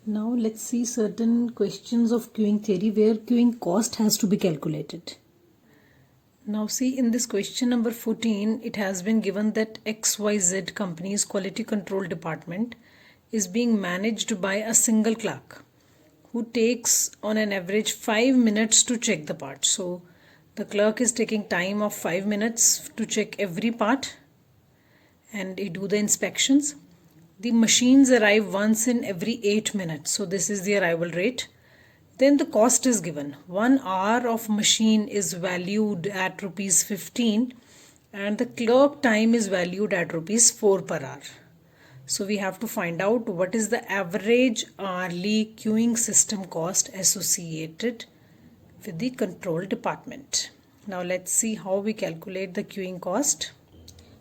Now let's see certain questions of queuing theory where queuing cost has to be calculated. Now see, in this question number 14, it has been given that XYZ company's quality control department is being managed by a single clerk who takes on an average 5 minutes to check the part. So the clerk is taking time of 5 minutes to check every part and do the inspections. The machines arrive once in every 8 minutes. So this is the arrival rate. Then the cost is given. 1 hour of machine is valued at rupees 15 and the clerk time is valued at rupees 4 per hour. So we have to find out what is the average hourly queuing system cost associated with the control department. Now let's see how we calculate the queuing cost.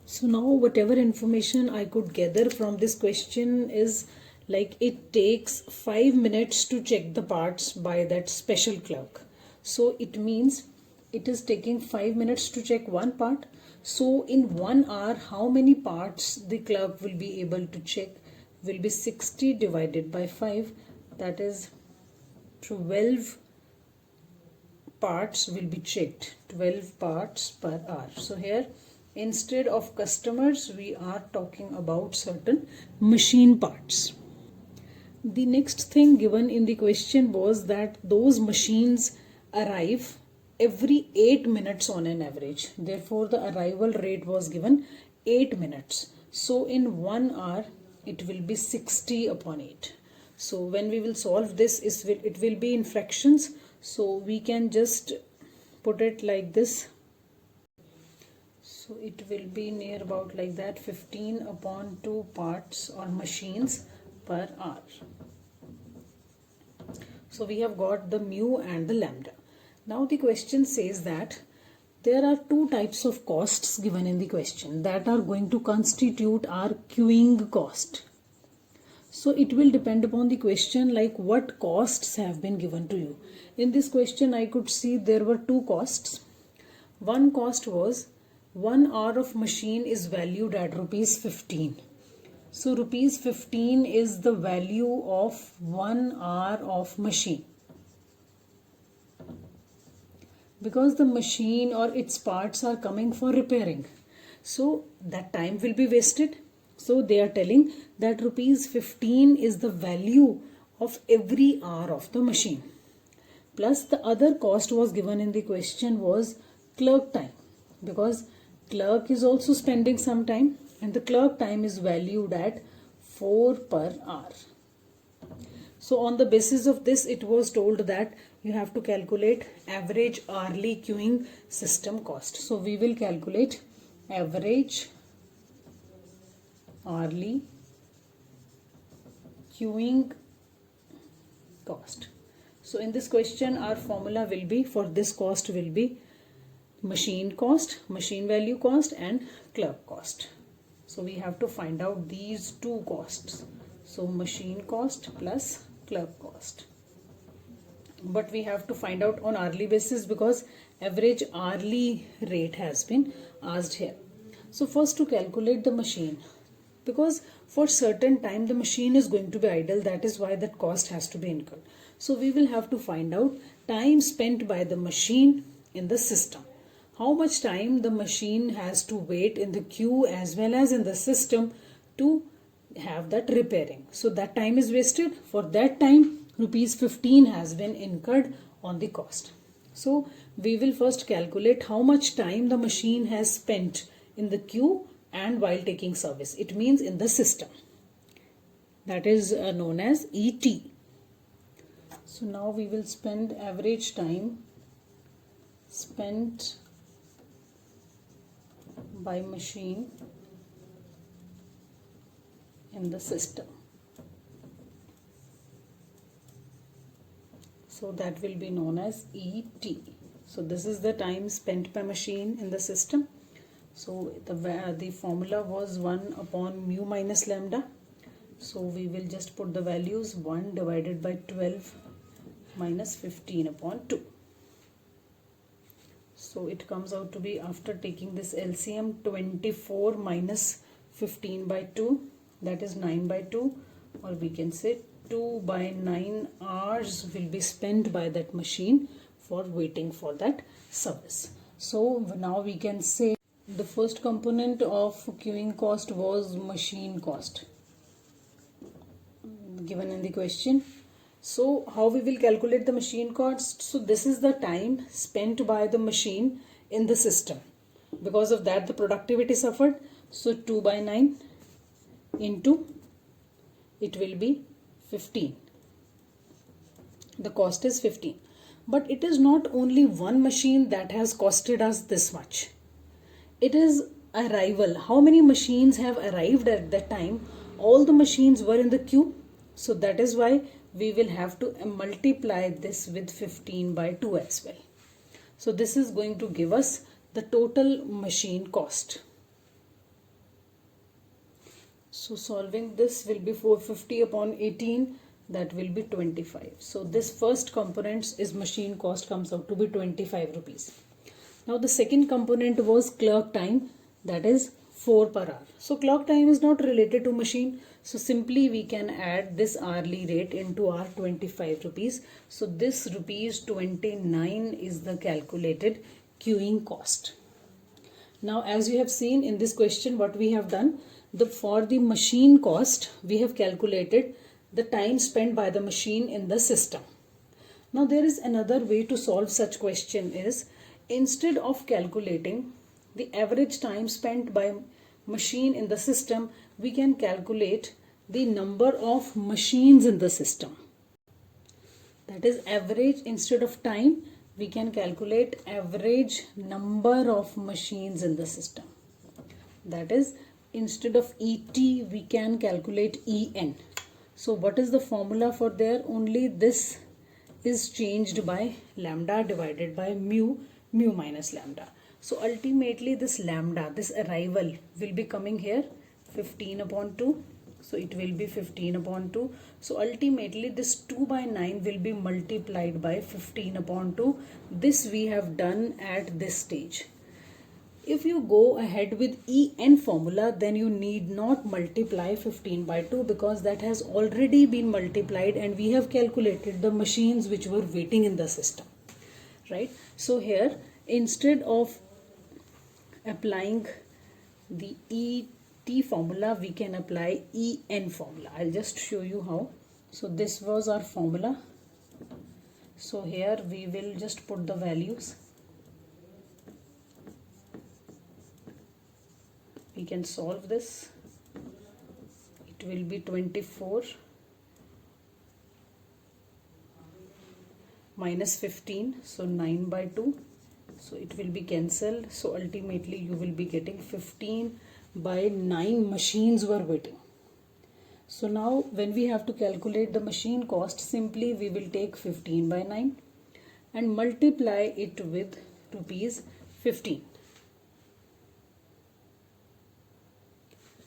So now whatever information I could gather from this question is like it takes 5 minutes to check the parts by that special clerk. So it means it is taking 5 minutes to check one part. So in 1 hour, how many parts the clerk will be able to check will be 60 divided by 5. That is 12 parts will be checked. 12 parts per hour. So here, instead of customers, we are talking about certain machine parts. The next thing given in the question was that those machines arrive every 8 minutes on an average. Therefore, the arrival rate was given 8 minutes. So in 1 hour, it will be 60 upon 8. So when we will solve this, it will be in fractions. So we can just put it like this. So it will be near about like that, 15 upon 2 parts or machines per hour. So we have got the mu and the lambda. Now the question says that there are two types of costs given in the question that are going to constitute our queuing cost. So it will depend upon the question like what costs have been given to you. In this question I could see there were two costs. One cost was 1 hour of machine is valued at rupees 15. So rupees 15 is the value of 1 hour of machine. Because the machine or its parts are coming for repairing. So that time will be wasted. So they are telling that rupees 15 is the value of every hour of the machine. Plus the other cost was given in the question was clerk time. Because clerk is also spending some time and the clerk time is valued at 4 per hour. So on the basis of this, it was told that you have to calculate average hourly queuing system cost. So we will calculate average hourly queuing cost. So in this question, our formula will be for this cost will be machine cost, machine value cost and clerk cost. So we have to find out these two costs. So machine cost plus clerk cost. But we have to find out on hourly basis because average hourly rate has been asked here. So first to calculate the machine, because for certain time the machine is going to be idle, that is why that cost has to be incurred. So we will have to find out time spent by the machine in the system. How much time the machine has to wait in the queue as well as in the system to have that repairing. So that time is wasted. For that time, rupees 15 has been incurred on the cost. So we will first calculate how much time the machine has spent in the queue and while taking service. It means in the system. That is known as ET. So now we will spend average time spent by machine in the system. So that will be known as ET. So this is the time spent by machine in the system. So the formula was 1 upon mu minus lambda. So we will just put the values 1 divided by 12 minus 15 upon 2. So it comes out to be, after taking this LCM, 24 minus 15 by 2, that is 9 by 2, or we can say 2 by 9 hours will be spent by that machine for waiting for that service. So now we can say the first component of queuing cost was machine cost given in the question. So how we will calculate the machine cost? So this is the time spent by the machine in the system. Because of that the productivity suffered. So 2 by 9 into, it will be 15. The cost is 15. But it is not only one machine that has costed us this much. It is arrival. How many machines have arrived at that time? All the machines were in the queue. So that is why we will have to multiply this with 15 by 2 as well. So this is going to give us the total machine cost. So solving this will be 450 upon 18, that will be 25. So this first component is machine cost, comes out to be 25 rupees. Now the second component was clock time, that is 4 per hour. So clock time is not related to machine. So simply we can add this hourly rate into our 25 rupees. So this rupees 29 is the calculated queuing cost. Now as you have seen in this question, what we have done, for the machine cost we have calculated the time spent by the machine in the system. Now there is another way to solve such question is, instead of calculating the average time spent by machine in the system, we can calculate the number of machines in the system. That is average, instead of time we can calculate average number of machines in the system. That is, instead of ET we can calculate EN. So what is the formula for there? Only this is changed by lambda divided by mu minus lambda. So ultimately this lambda, this arrival will be coming here 15 upon 2. So it will be 15 upon 2. So ultimately this 2 by 9 will be multiplied by 15 upon 2. This we have done at this stage. If you go ahead with EN formula, then you need not multiply 15 by 2 because that has already been multiplied and we have calculated the machines which were waiting in the system. Right? So here, instead of applying the ET formula, we can apply EN formula. I'll just show you how. So this was our formula. So here we will just put the values. We can solve this. It will be 24 minus 15, so 9 by 2. So it will be cancelled. So ultimately you will be getting 15 by 9 machines were waiting. So now when we have to calculate the machine cost, simply we will take 15 by 9 and multiply it with rupees 15.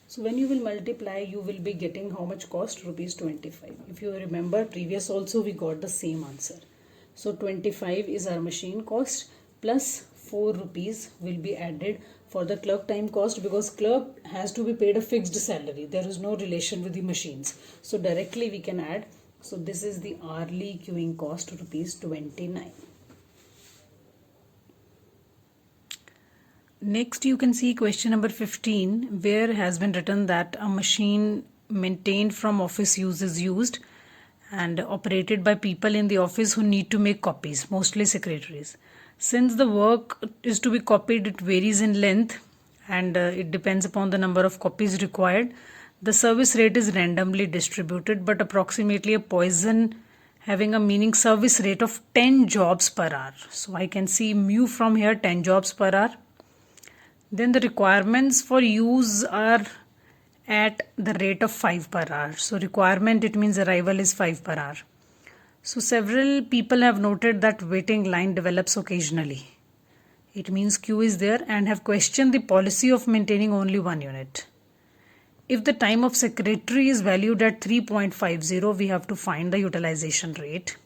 So when you will multiply, you will be getting how much cost? Rupees 25. If you remember previous also we got the same answer. So 25 is our machine cost plus 4 rupees will be added for the clerk time cost, because clerk has to be paid a fixed salary. There is no relation with the machines. So directly we can add. So this is the hourly queuing cost, rupees 29. Next you can see question number 15, where has been written that a machine maintained from office use is used and operated by people in the office who need to make copies, mostly secretaries. Since the work is to be copied, it varies in length and it depends upon the number of copies required. The service rate is randomly distributed, but approximately a Poisson having a meaning service rate of 10 jobs per hour. So I can see mu from here, 10 jobs per hour. Then the requirements for use are at the rate of 5 per hour. So requirement, it means arrival is 5 per hour. So several people have noted that waiting line develops occasionally. It means queue is there, and have questioned the policy of maintaining only one unit. If the time of secretary is valued at 3.50, we have to find the utilization rate.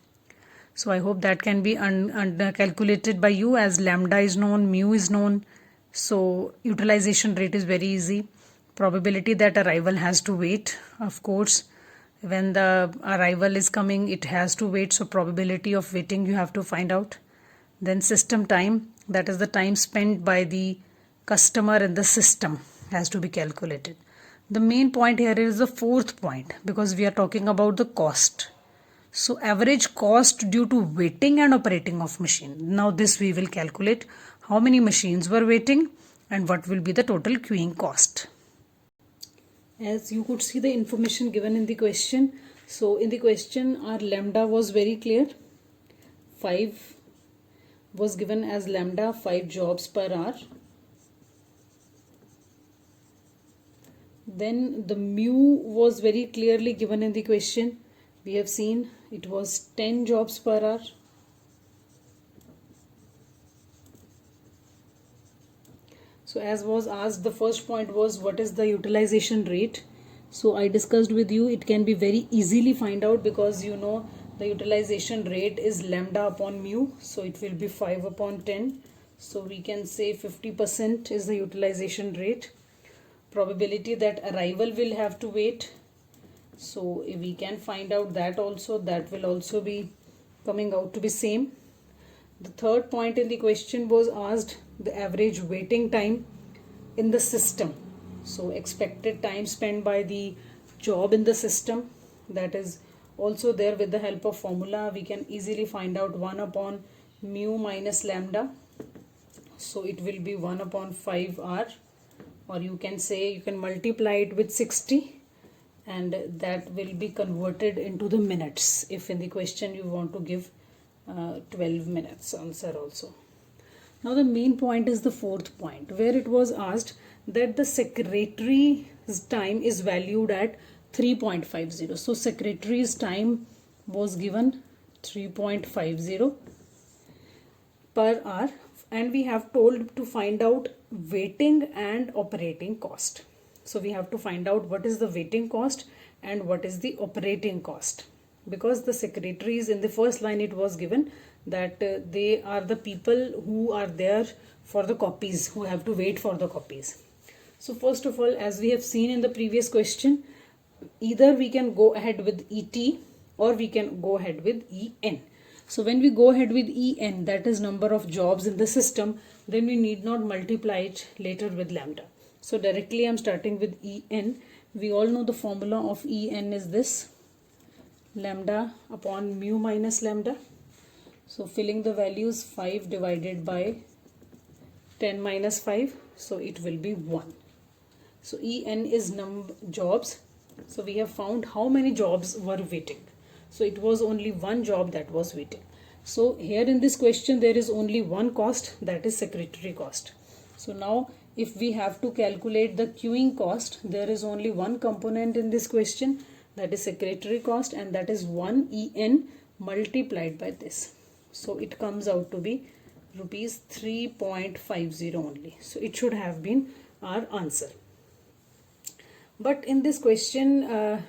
So I hope that can be calculated by you, as lambda is known, mu is known. So utilization rate is very easy. Probability that arrival has to wait, of course, when the arrival is coming, it has to wait, so probability of waiting you have to find out. Then system time, that is the time spent by the customer in the system, has to be calculated. The main point here is the fourth point, because we are talking about the cost. So average cost due to waiting and operating of machine. Now this we will calculate how many machines were waiting and what will be the total queuing cost. As you could see the information given in the question. So in the question our lambda was very clear. 5 was given as lambda, 5 jobs per hour. Then the mu was very clearly given in the question. We have seen it was 10 jobs per hour. So as was asked, the first point was what is the utilization rate. So I discussed with you, it can be very easily find out because you know the utilization rate is lambda upon mu. So it will be 5 upon 10. So we can say 50% is the utilization rate. Probability that arrival will have to wait. So if we can find out that also, that will also be coming out to be same. The third point in the question was asked the average waiting time in the system. So expected time spent by the job in the system, that is also there. With the help of formula we can easily find out 1 upon mu minus lambda. So it will be 1 upon 5 r, or you can say you can multiply it with 60 and that will be converted into the minutes if in the question you want to give 12 minutes answer also. Now the main point is the fourth point, where it was asked that the secretary's time is valued at 3.50. So secretary's time was given 3.50 per hour, and we have told to find out waiting and operating cost. So we have to find out what is the waiting cost and what is the operating cost, because the secretaries in the first line it was given that they are the people who are there for the copies, who have to wait for the copies. So first of all, as we have seen in the previous question, either we can go ahead with ET or we can go ahead with EN. So when we go ahead with EN, that is number of jobs in the system, then we need not multiply it later with lambda. So directly I'm starting with EN. We all know the formula of EN is this, lambda upon mu minus lambda. So filling the values, 5 divided by 10 minus 5, so it will be 1. So EN is jobs. So we have found how many jobs were waiting. So it was only one job that was waiting. So here in this question there is only one cost, that is secretary cost. So now if we have to calculate the queuing cost, there is only one component in this question, that is secretary cost, and that is 1 EN multiplied by this. So it comes out to be rupees 3.50 only. So it should have been our answer. But in this question,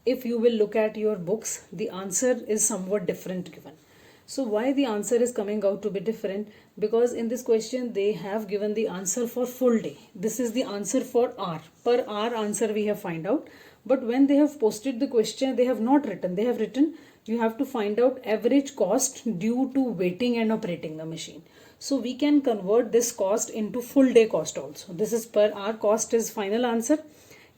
if you will look at your books, the answer is somewhat different given. So why the answer is coming out to be different? Because in this question they have given the answer for full day. This is the answer for hour. Per hour answer we have find out. But when they have posted the question, they have not written. They have written you have to find out average cost due to waiting and operating the machine. So we can convert this cost into full day cost also. This is per hour cost is final answer.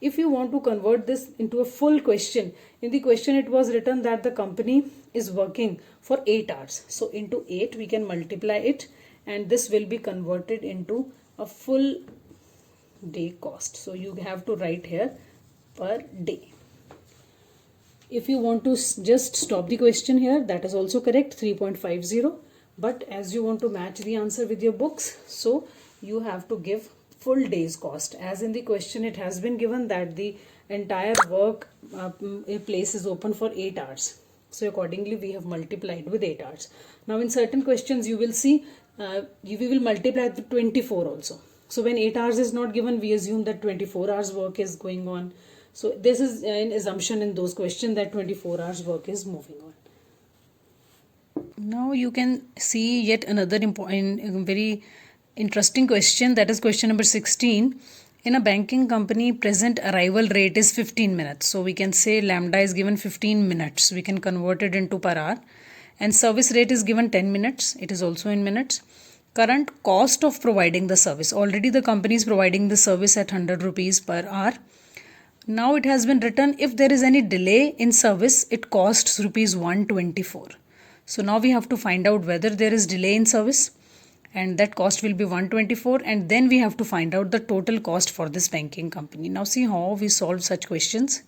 If you want to convert this into a full question, in the question it was written that the company is working for 8 hours. So into 8 we can multiply it and this will be converted into a full day cost. So you have to write here per day. If you want to just stop the question here, that is also correct, 3.50. But as you want to match the answer with your books, so you have to give full day's cost. As in the question it has been given that the entire work place is open for 8 hours. So accordingly we have multiplied with 8 hours. Now in certain questions you will see we will multiply with 24 also. So when 8 hours is not given, we assume that 24 hours work is going on. So this is an assumption in those questions that 24 hours work is moving on. Now you can see yet another important, very interesting question, that is question number 16. In a banking company, present arrival rate is 15 minutes. So we can say lambda is given 15 minutes. We can convert it into per hour. And service rate is given 10 minutes. It is also in minutes. Current cost of providing the service. Already the company is providing the service at 100 rupees per hour. Now it has been written, if there is any delay in service, it costs rupees 124. So now we have to find out whether there is delay in service, and that cost will be 124, and then we have to find out the total cost for this banking company. Now see how we solve such questions.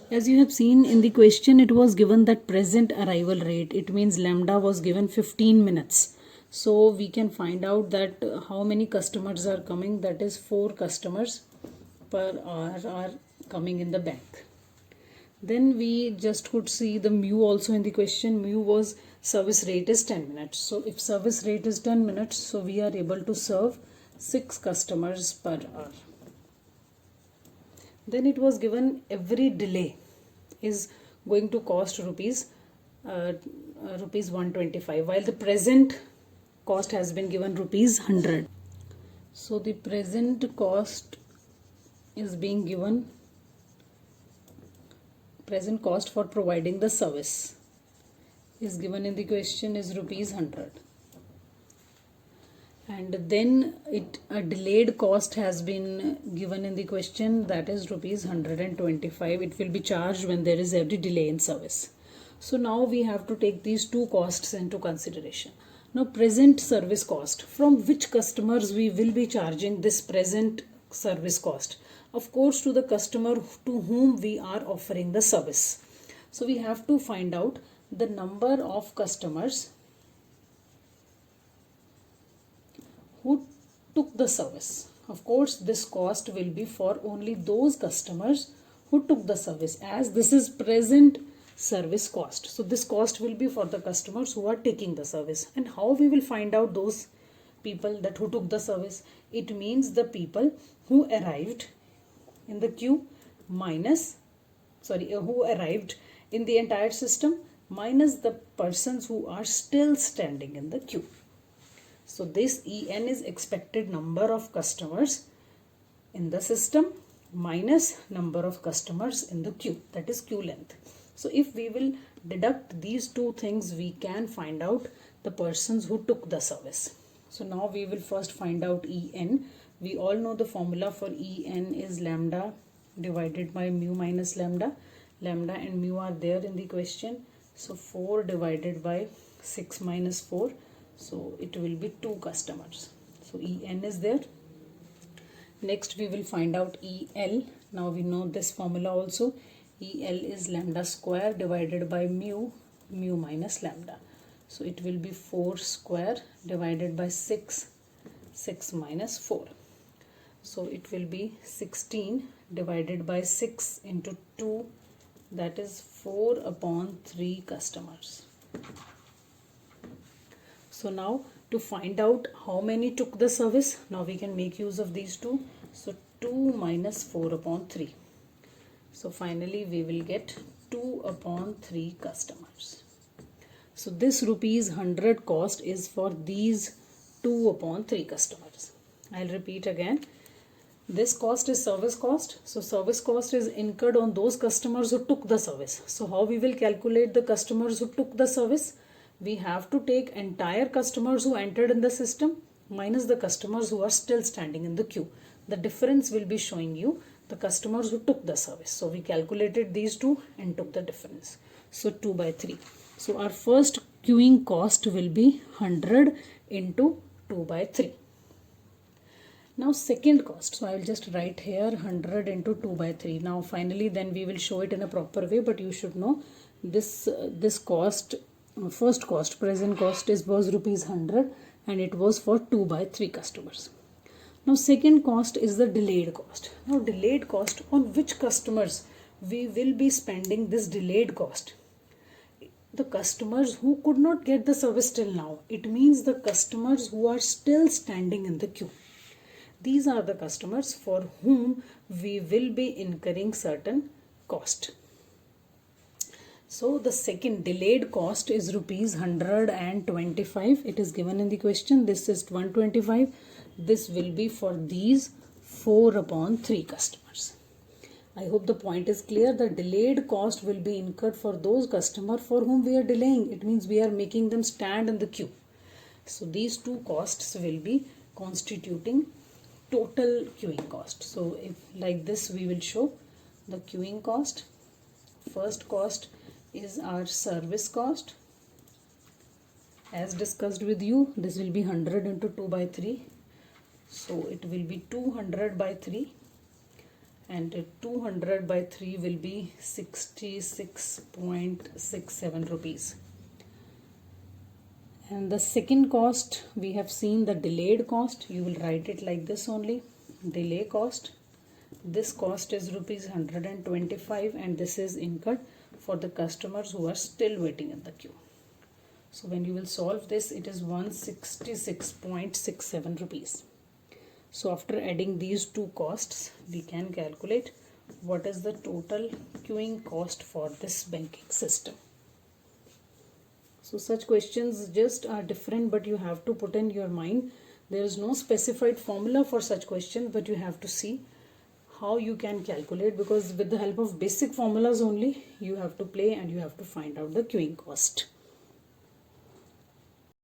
As you have seen in the question, it was given that present arrival rate. It means lambda was given 15 minutes. So we can find out that how many customers are coming. That is 4 customers per hour are coming in the bank. Then we just could see the mu also in the question. Mu was service rate is 10 minutes. So if service rate is 10 minutes, so we are able to serve 6 customers per hour. Then it was given every delay is going to cost rupees 125, while the present cost has been given rupees 100. So the present cost is being given, present cost for providing the service is given in the question is rupees 100. And then a delayed cost has been given in the question, that is rupees 125. It will be charged when there is every delay in service. So now we have to take these 2 costs into consideration. Now present service cost, from which customers we will be charging this present service cost? Of course, to the customer to whom we are offering the service. So we have to find out the number of customers who took the service. Of course, this cost will be for only those customers who took the service, as this is present service cost. So this cost will be for the customers who are taking the service. And how we will find out those people that who took the service? It means the people who arrived in the queue who arrived in the entire system minus the persons who are still standing in the queue. So this EN is expected number of customers in the system minus number of customers in the queue, that is queue length. So if we will deduct these 2 things, we can find out the persons who took the service. So now we will first find out EN. We all know the formula for EN is lambda divided by mu minus lambda. Lambda and mu are there in the question. So 4 divided by 6 minus 4. So it will be 2 customers. So EN is there. Next we will find out EL. Now we know this formula also. EL is lambda square divided by mu minus lambda. So it will be 4 square divided by 6 minus 4. So it will be 16 divided by 6 into 2, that is 4 upon 3 customers. So now to find out how many took the service, now we can make use of these 2. So 2 minus 4 upon 3. So finally we will get 2 upon 3 customers. So this rupees 100 cost is for these 2 upon 3 customers. I'll repeat again. This cost is service cost. So service cost is incurred on those customers who took the service. So how we will calculate the customers who took the service? We have to take entire customers who entered in the system minus the customers who are still standing in the queue. The difference will be showing you the customers who took the service. So we calculated these 2 and took the difference. So 2 by 3. So our first queuing cost will be 100 into 2 by 3. Now second cost, so I will just write here 100 into 2 by 3. Now finally then we will show it in a proper way, but you should know this cost, first cost, present cost was rupees 100 and it was for 2 by 3 customers. Now second cost is the delayed cost. Now delayed cost, on which customers we will be spending this delayed cost? The customers who could not get the service till now. It means the customers who are still standing in the queue. These are the customers for whom we will be incurring certain cost. So the second delayed cost is rupees 125. It is given in the question. This is 125. This will be for these 4 upon 3 customers. I hope the point is clear. The delayed cost will be incurred for those customers for whom we are delaying. It means we are making them stand in the queue. So these two costs will be constituting total queuing cost. So if like this we will show the queuing cost. First cost is our service cost. As discussed with you, this will be 100 into 2 by 3. So it will be 200 by 3. And 200 by 3 will be 66.67 rupees. And the second cost, we have seen the delayed cost. You will write it like this only. Delay cost. This cost is rupees 125 and this is incurred for the customers who are still waiting in the queue. So when you will solve this, it is 166.67 rupees. So after adding these two costs, we can calculate what is the total queuing cost for this banking system. So such questions just are different, but you have to put in your mind. There is no specified formula for such question, but you have to see how you can calculate, because with the help of basic formulas only you have to play and you have to find out the queuing cost.